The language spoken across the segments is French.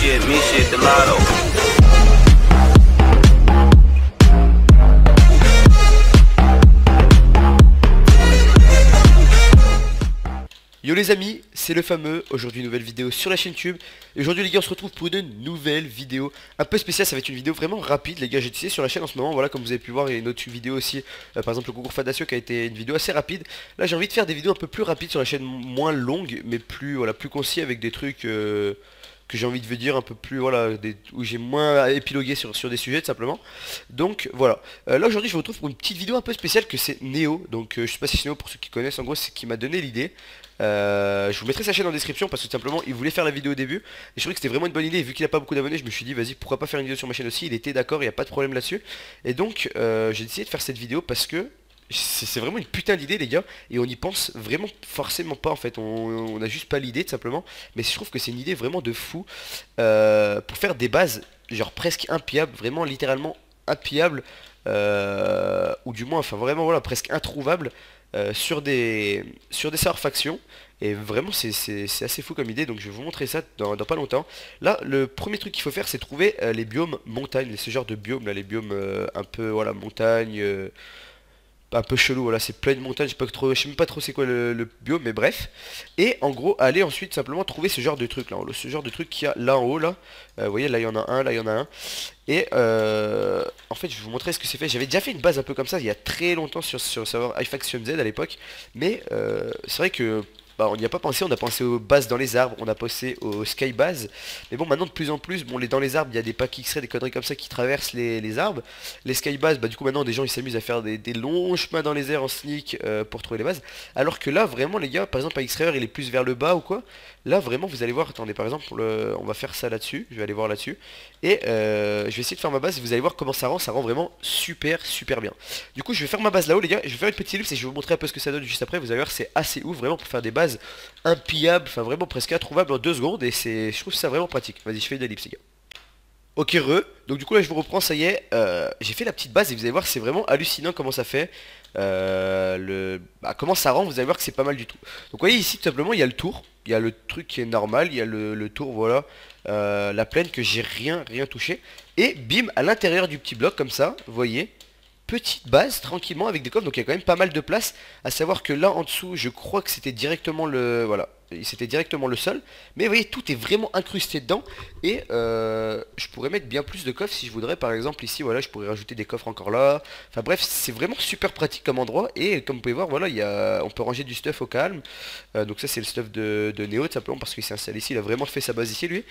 shit, me shit, the lotto. Yo les amis, c'est le fameux, aujourd'hui nouvelle vidéo sur la chaîne YouTube. Et aujourd'hui les gars on se retrouve pour une nouvelle vidéo un peu spéciale, ça va être une vidéo vraiment rapide les gars. J'ai décidé sur la chaîne en ce moment, voilà comme vous avez pu voir il y a une autre vidéo aussi, par exemple le concours Fadacio qui a été une vidéo assez rapide. Là j'ai envie de faire des vidéos un peu plus rapides sur la chaîne, moins longues mais plus, voilà, plus concis avec des trucs que j'ai envie de vous dire un peu plus, voilà, où j'ai moins à épiloguer sur des sujets tout simplement. Donc voilà, là aujourd'hui je vous retrouve pour une petite vidéo un peu spéciale que c'est Néo. Donc je sais pas si c'est Néo pour ceux qui connaissent, en gros c'est qui m'a donné l'idée. Je vous mettrai sa chaîne en description parce que tout simplement il voulait faire la vidéo au début et je trouvais que c'était vraiment une bonne idée et vu qu'il a pas beaucoup d'abonnés je me suis dit vas-y pourquoi pas faire une vidéo sur ma chaîne aussi. Il était d'accord, il n'y a pas de problème là-dessus. Et donc j'ai décidé de faire cette vidéo parce que c'est vraiment une putain d'idée les gars. Et on y pense vraiment forcément pas en fait. On a juste pas l'idée tout simplement. Mais je trouve que c'est une idée vraiment de fou pour faire des bases genre presque impiables, vraiment littéralement impiables, ou du moins enfin vraiment voilà presque introuvables, sur des serveurs factions. Et vraiment c'est assez fou comme idée. Donc je vais vous montrer ça dans pas longtemps. Là le premier truc qu'il faut faire c'est trouver les biomes montagne, ce genre de biomes là, les biomes un peu voilà montagne, un peu chelou, voilà, c'est plein de montagnes, je sais même pas trop c'est quoi le biome, mais bref. Et en gros, aller ensuite simplement trouver ce genre de truc là, ce genre de truc qu'il y a là en haut là. Vous voyez, là il y en a un, là il y en a un. Et en fait, je vais vous montrer ce que c'est fait. J'avais déjà fait une base un peu comme ça il y a très longtemps sur le serveur iFaction Z à l'époque. Mais c'est vrai que bah, on n'y a pas pensé, on a pensé aux bases dans les arbres, on a pensé aux sky bases. Mais bon, maintenant de plus en plus, bon, dans les arbres, il y a des packs X-ray, des conneries comme ça qui traversent les arbres. Les sky bases, bah du coup maintenant des gens ils s'amusent à faire des longs chemins dans les airs en sneak pour trouver les bases. Alors que là, vraiment les gars, par exemple, à X-Ray, il est plus vers le bas ou quoi. Là vraiment vous allez voir, attendez par exemple, on va faire ça là-dessus, je vais aller voir là-dessus. Et je vais essayer de faire ma base et vous allez voir comment ça rend vraiment super bien. Du coup je vais faire ma base là-haut les gars, je vais faire une petite ellipse et je vais vous montrer un peu ce que ça donne juste après. Vous allez voir c'est assez ouf vraiment pour faire des bases impillables, enfin vraiment presque introuvables en 2 secondes. Et je trouve ça vraiment pratique. Vas-y je fais une ellipse les gars. Ok donc du coup là je vous reprends, ça y est, j'ai fait la petite base et vous allez voir c'est vraiment hallucinant comment ça fait. Comment ça rend, vous allez voir que c'est pas mal du tout. Donc vous voyez ici tout simplement il y a le tour, il y a le truc qui est normal, il y a le tour voilà, la plaine que j'ai rien touché. Et bim à l'intérieur du petit bloc comme ça, vous voyez, petite base tranquillement avec des coffres, donc il y a quand même pas mal de place. À savoir que là en dessous je crois que c'était directement le, voilà, c'était directement le sol. Mais vous voyez tout est vraiment incrusté dedans. Et je pourrais mettre bien plus de coffres si je voudrais. Par exemple ici voilà je pourrais rajouter des coffres encore là. Enfin bref c'est vraiment super pratique comme endroit. Et comme vous pouvez voir voilà on peut ranger du stuff au calme. Donc ça c'est le stuff de Néo tout simplement parce qu'il s'est installé ici. Il a vraiment fait sa base ici lui.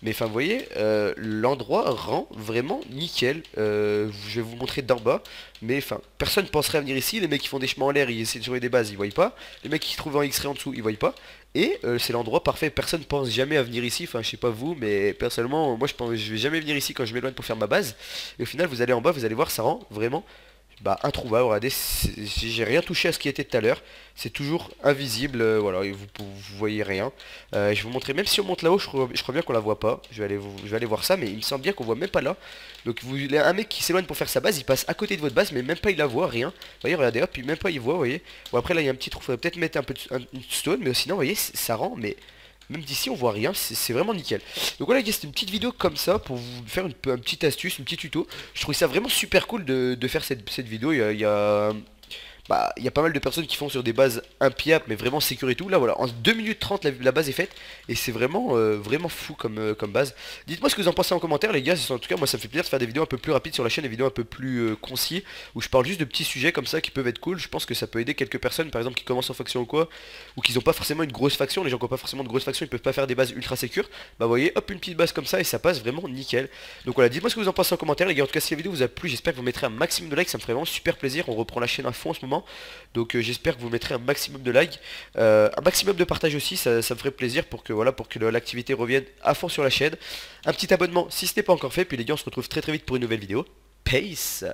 Mais enfin vous voyez l'endroit rend vraiment nickel. Je vais vous montrer d'en bas. Mais enfin personne penserait à venir ici. Les mecs qui font des chemins en l'air ils essaient de trouver des bases ils voient pas. Les mecs qui se trouvent en X-ray en dessous ils voient pas. Et c'est l'endroit parfait, personne pense jamais à venir ici, enfin je sais pas vous, mais personnellement moi je vais jamais venir ici quand je m'éloigne pour faire ma base. Et au final vous allez en bas, vous allez voir ça rend vraiment introuvable. Regardez, j'ai rien touché à ce qui était tout à l'heure, c'est toujours invisible, voilà, et vous voyez rien. Je vais vous montrer, même si on monte là-haut, je crois bien qu'on la voit pas. Je vais aller voir ça, mais il me semble bien qu'on voit même pas là. Donc un mec qui s'éloigne pour faire sa base, il passe à côté de votre base, mais même pas il la voit, rien. Vous voyez, regardez, hop, puis même pas il voit, vous voyez. Bon après là il y a un petit trou, faudrait peut-être mettre un peu une stone, mais sinon vous voyez, ça rend, mais même d'ici on voit rien, c'est vraiment nickel. Donc voilà c'était une petite vidéo comme ça pour vous faire une petite astuce, une petite tuto. Je trouve ça vraiment super cool de faire cette vidéo. Il y a pas mal de personnes qui font sur des bases impiables mais vraiment sécure et tout. Là voilà, en 2 minutes 30 la base est faite. Et c'est vraiment fou comme base. Dites-moi ce que vous en pensez en commentaire les gars. En tout cas moi ça me fait plaisir de faire des vidéos un peu plus rapides sur la chaîne, des vidéos un peu plus concis, où je parle juste de petits sujets comme ça qui peuvent être cool. Je pense que ça peut aider quelques personnes par exemple qui commencent en faction ou quoi, ou qui n'ont pas forcément une grosse faction. Les gens qui n'ont pas forcément de grosse faction ils peuvent pas faire des bases ultra sécures. Bah vous voyez, hop une petite base comme ça et ça passe vraiment nickel. Donc voilà, dites-moi ce que vous en pensez en commentaire les gars. En tout cas si la vidéo vous a plu, j'espère que vous mettrez un maximum de likes, ça me ferait vraiment super plaisir. On reprend la chaîne à fond en ce moment. Donc j'espère que vous mettrez un maximum de likes, un maximum de partage aussi, ça me ferait plaisir pour que l'activité revienne à fond sur la chaîne. Un petit abonnement si ce n'est pas encore fait, puis les gars on se retrouve très vite pour une nouvelle vidéo. Peace.